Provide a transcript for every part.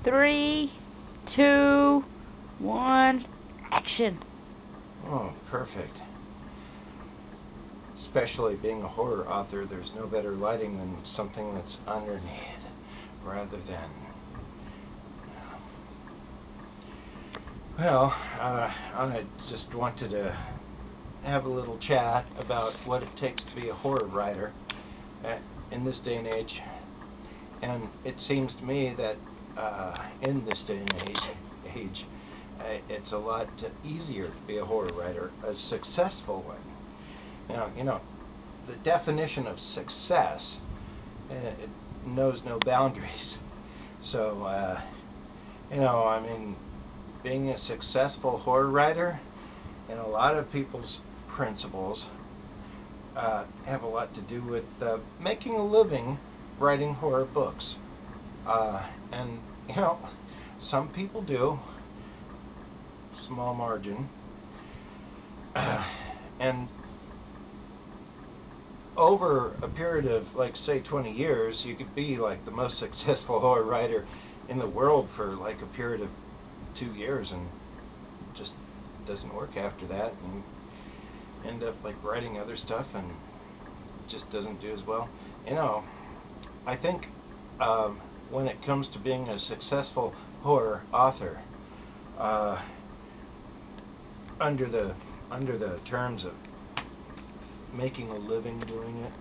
3, 2, 1, action. Oh, perfect. Especially being a horror author, there's no better lighting than something that's underneath rather than... Well, I just wanted to have a little chat about what it takes to be a horror writer in this day and age. And it seems to me that in this day and age, it's a lot easier to be a horror writer, a successful one. You know, the definition of success, it knows no boundaries. So, I mean, being a successful horror writer, and a lot of people's principles have a lot to do with making a living writing horror books. And, some people do, small margin, and over a period of, like, say, 20 years, you could be, like, the most successful horror writer in the world for, like, a period of 2 years, and it just doesn't work after that, and you end up, like, writing other stuff, and it just doesn't do as well. I think when it comes to being a successful horror author, under the terms of making a living doing it,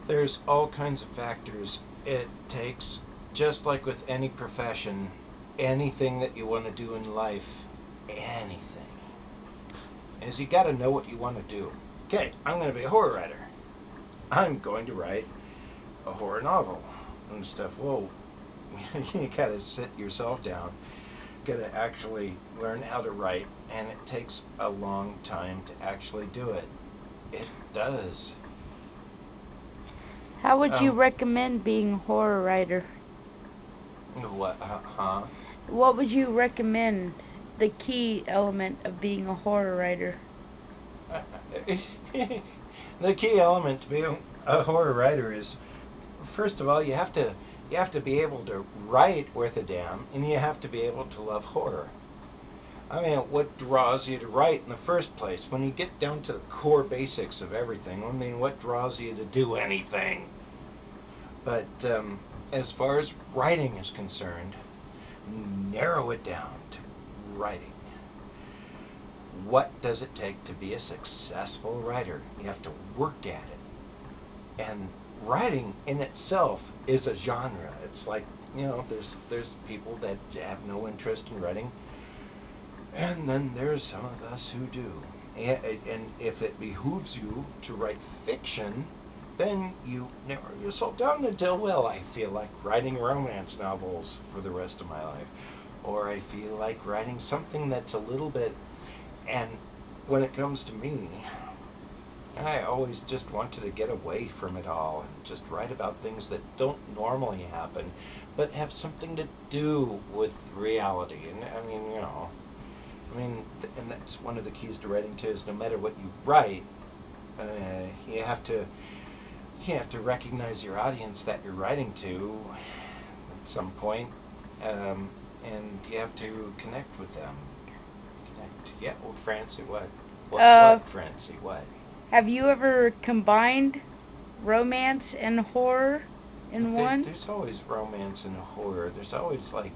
there's all kinds of factors it takes, just like with any profession, anything that you want to do in life, anything, is you got to know what you want to do. Okay, I'm going to be a horror writer. I'm going to write a horror novel and stuff. Whoa, you got to sit yourself down. Got to actually learn how to write, and it takes a long time to actually do it. It does. How would you recommend being a horror writer? What? What would you recommend the key element of being a horror writer? The key element to being a horror writer is, first of all, you have to be able to write worth a damn, and you have to be able to love horror. I mean, what draws you to write in the first place? When you get down to the core basics of everything, I mean, what draws you to do anything? But as far as writing is concerned, narrow it down to writing. What does it take to be a successful writer? You have to work at it. And writing in itself is a genre. It's like, there's people that have no interest in writing, and then there's some of us who do. And if it behooves you to write fiction, then you narrow yourself down until, well, I feel like writing romance novels for the rest of my life, or I feel like writing something that's a little bit. And when it comes to me, I always just wanted to get away from it all and just write about things that don't normally happen, but have something to do with reality. And and that's one of the keys to writing too. Is no matter what you write, you have to recognize your audience that you're writing to at some point, and you have to connect with them. Yeah, well, Francy, what? What, Francy, what? Have you ever combined romance and horror in one? There's always romance and horror. There's always, like,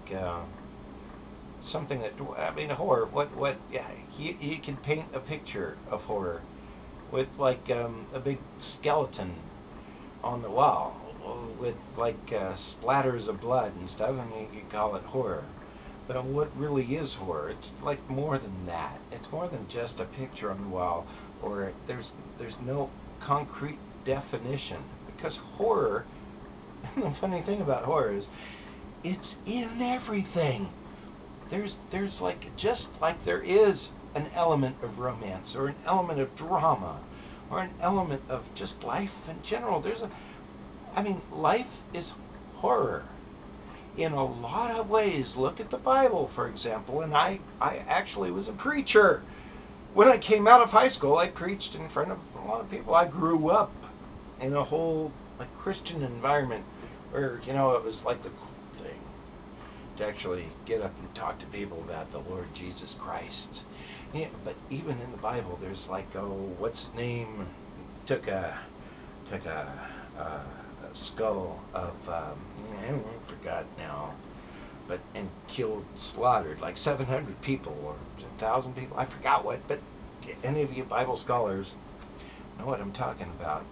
something that, horror, yeah, you can paint a picture of horror with, like, a big skeleton on the wall with, like, splatters of blood and stuff, and you can call it horror. But what really is horror? It's like more than that. It's more than just a picture on the wall, or there's no concrete definition. Because horror, and the funny thing about horror is, it's in everything. There's like, just like there is an element of romance, or an element of drama, or an element of just life in general. Life is horror. In a lot of ways. Look at the Bible, for example, and I actually was a preacher. When I came out of high school, I preached in front of a lot of people. I grew up in a whole, like, Christian environment where, it was like the cool thing. to actually get up and talk to people about the Lord Jesus Christ. Yeah, but even in the Bible, there's like, what's his name? Took a skull of I forgot now, but and slaughtered like 700 people or 1,000 people. I forgot what, but any of you Bible scholars know what I'm talking about.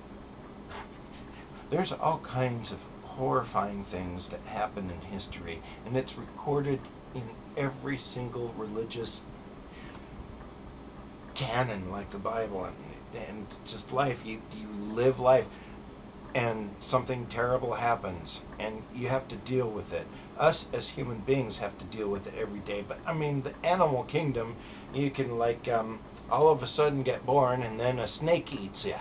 There's all kinds of horrifying things that happen in history, and it's recorded in every single religious canon, like the Bible, and just life. You live life, and something terrible happens, and you have to deal with it. Us as human beings have to deal with it every day. But I mean, the animal kingdom, you can like all of a sudden get born, and then a snake eats you,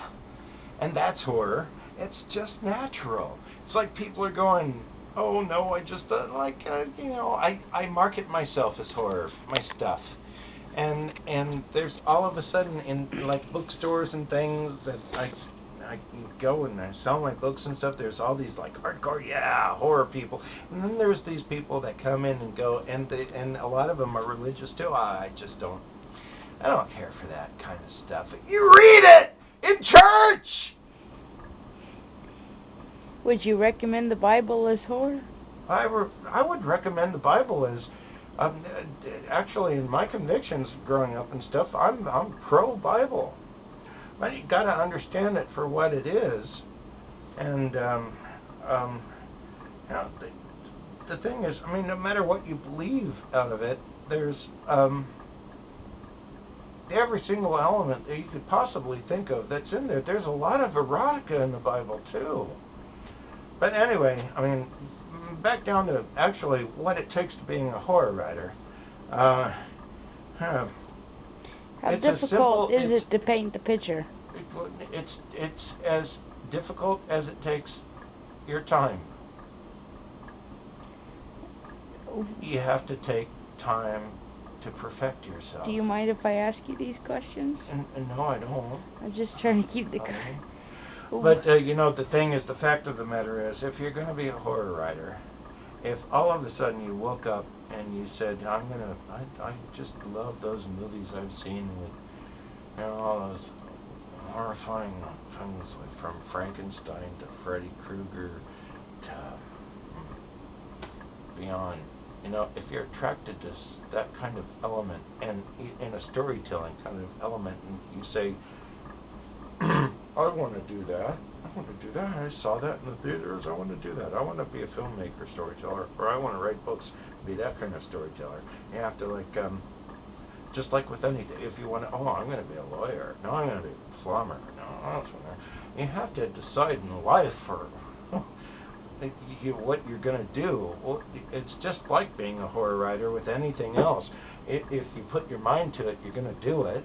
and that's horror. It's just natural. It's like people are going, oh no, I just I market myself as horror, my stuff. And there's all of a sudden in like bookstores and things that I can go and I sell my books and stuff. There's all these like hardcore, horror people, and then there's these people that come in and go, and a lot of them are religious too. I don't care for that kind of stuff. You read it in church. Would you recommend the Bible as horror? I would recommend the Bible as actually, in my convictions growing up and stuff, I'm pro-Bible. But you got to understand it for what it is, and the thing is, I mean, no matter what you believe out of it, there's every single element that you could possibly think of that's in there. There's a lot of erotica in the Bible too. But anyway, I mean, back down to actually what it takes to being a horror writer. How difficult is it to paint the picture? It's as difficult as it takes your time. You have to take time to perfect yourself. Do you mind if I ask you these questions? No, I don't. I'm just trying to keep the... But, the thing is, the fact of the matter is, if you're going to be a horror writer, if all of a sudden you woke up and you said, I just love those movies I've seen with, all those horrifying things, like from Frankenstein to Freddy Krueger to beyond. If you're attracted to that kind of element, and in a storytelling kind of element, and you say, I want to do that. I saw that in the theaters. I want to do that. I want to be a filmmaker, storyteller, or I want to write books, be that kind of storyteller. You have to just like with anything. If you want to, I'm going to be a lawyer. No, I'm going to be a plumber. No, you have to decide in life for what you're going to do. Well, it's just like being a horror writer with anything else. If you put your mind to it, you're going to do it.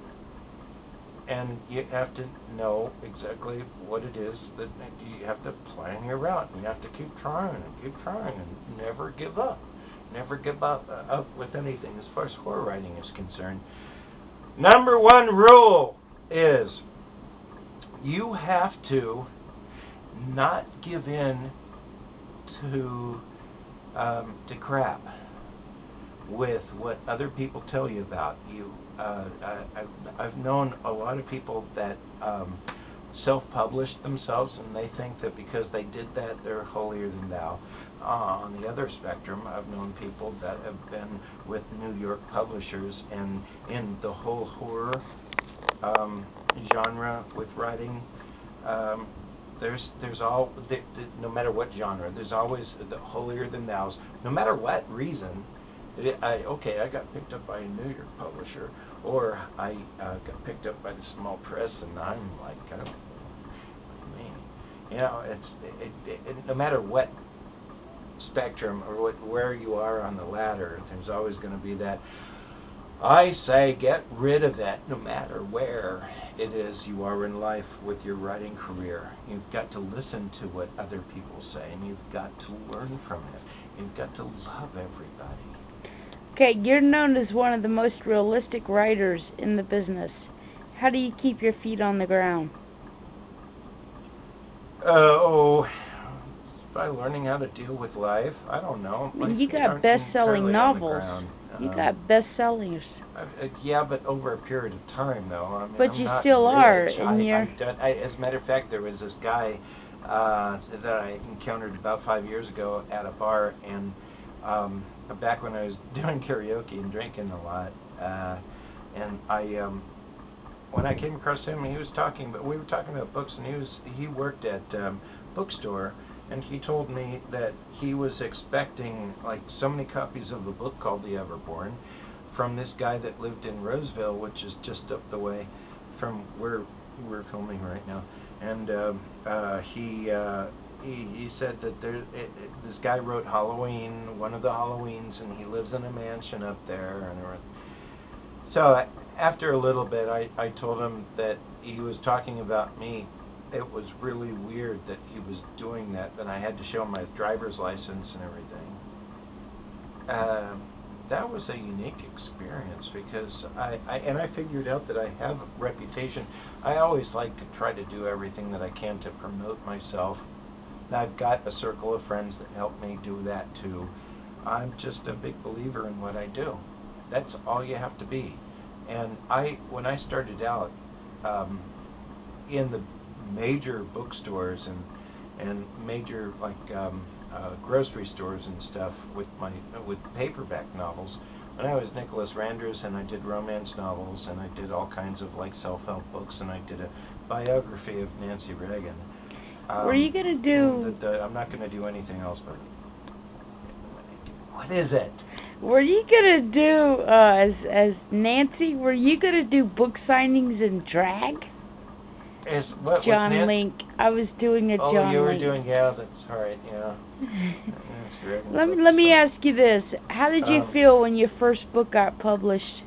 And you have to know exactly what it is that you have to plan your route. And you have to keep trying and never give up. Never give up with anything as far as horror writing is concerned. Number one rule is you have to not give in to crap with what other people tell you about you. I've known a lot of people that self-published themselves, and they think that because they did that, they're holier than thou. On the other spectrum, I've known people that have been with New York publishers, and in the whole horror genre with writing, there's all, no matter what genre, there's always the holier than thous, no matter what reason. I got picked up by a New York publisher, or I got picked up by the small press, and I'm like, it's no matter what spectrum or where you are on the ladder, there's always going to be that. I say get rid of that no matter where it is you are in life with your writing career. You've got to listen to what other people say, and you've got to learn from it. You've got to love everybody. Okay, you're known as one of the most realistic writers in the business. How do you keep your feet on the ground? by learning how to deal with life. I don't know. I mean, My you feet got aren't best-selling entirely on the novels. ground. You got bestsellers. Yeah, but over a period of time, though. I mean, But I'm you not still rich. are, and you're... As a matter of fact, there was this guy that I encountered about 5 years ago at a bar, and back when I was doing karaoke and drinking a lot, and when I came across him, he was talking, but we were talking about books, and he worked at bookstore, and he told me that he was expecting like so many copies of a book called The Everborn from this guy that lived in Roseville, which is just up the way from where we're filming right now. And he said that this guy wrote Halloween, one of the Halloweens, and he lives in a mansion up there. And so after a little bit, I told him that he was talking about me. It was really weird that he was doing that I had to show him my driver's license and everything. That was a unique experience because I figured out that I have a reputation. I always like to try to do everything that I can to promote myself. And I've got a circle of friends that help me do that too. I'm just a big believer in what I do. That's all you have to be. And when I started out in the major bookstores and major like grocery stores and stuff with paperback novels. When I was Nicholas Grabowsky, and I did romance novels, and I did all kinds of like self-help books, and I did a biography of Nancy Reagan. Were you gonna do? I'm not gonna do anything else, but what is it? Were you gonna do as Nancy? Were you gonna do book signings in drag? John Link. I was doing a John Link. Oh, you were doing, yeah, that's right, yeah. Let me ask you this. How did you feel when your first book got published?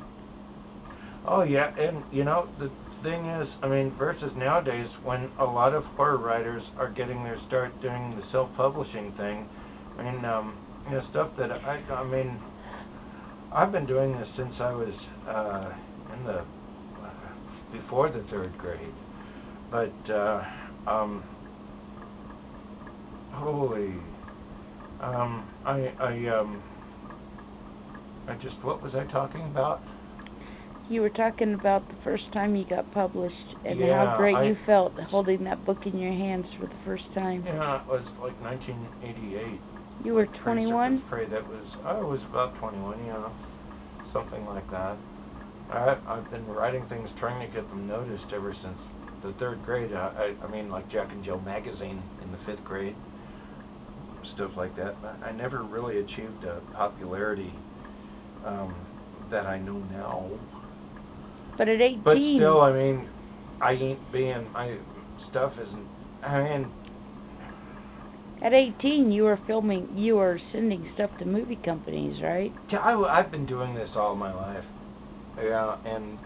Oh, yeah, and, you know, the thing is, I mean, versus nowadays, when a lot of horror writers are getting their start doing the self-publishing thing, I mean, you know, stuff that, I mean, I've been doing this since I was before the 3rd grade. But, what was I talking about? You were talking about the first time you got published and yeah, how great you felt holding that book in your hands for the first time. Yeah, it was like 1988. You were 21? I was about 21, you know, something like that. I've been writing things trying to get them noticed ever since the 3rd grade. I mean, like Jack and Jill magazine in the 5th grade, stuff like that. I never really achieved a popularity that I know now. But at 18... But still, I mean, my stuff isn't, I mean... At 18, you were sending stuff to movie companies, right? Yeah, I've been doing this all my life. Yeah, and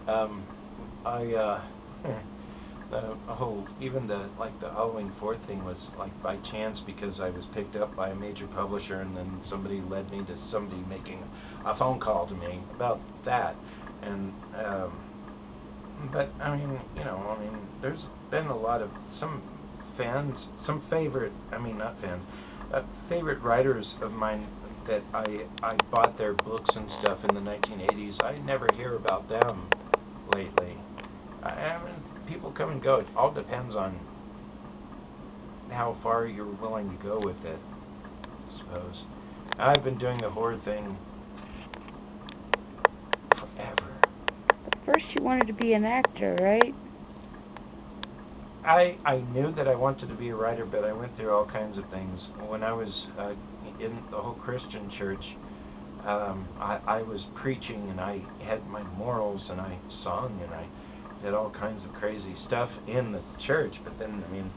even the Halloween 4th thing was like by chance because I was picked up by a major publisher, and then somebody led me to somebody making a phone call to me about that. And but I mean, you know, I mean, there's been a lot of favorite writers of mine that I bought their books and stuff in the 1980s. I never hear about them lately. I mean, people come and go. It all depends on how far you're willing to go with it, I suppose. I've been doing the horror thing forever. But first you wanted to be an actor, right? I knew that I wanted to be a writer, but I went through all kinds of things. When I was in the whole Christian church, I was preaching, and I had my morals, and I sung, and I did all kinds of crazy stuff in the church. But then, I mean,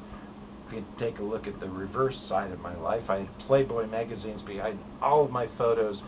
if you take a look at the reverse side of my life, I had Playboy magazines behind all of my photos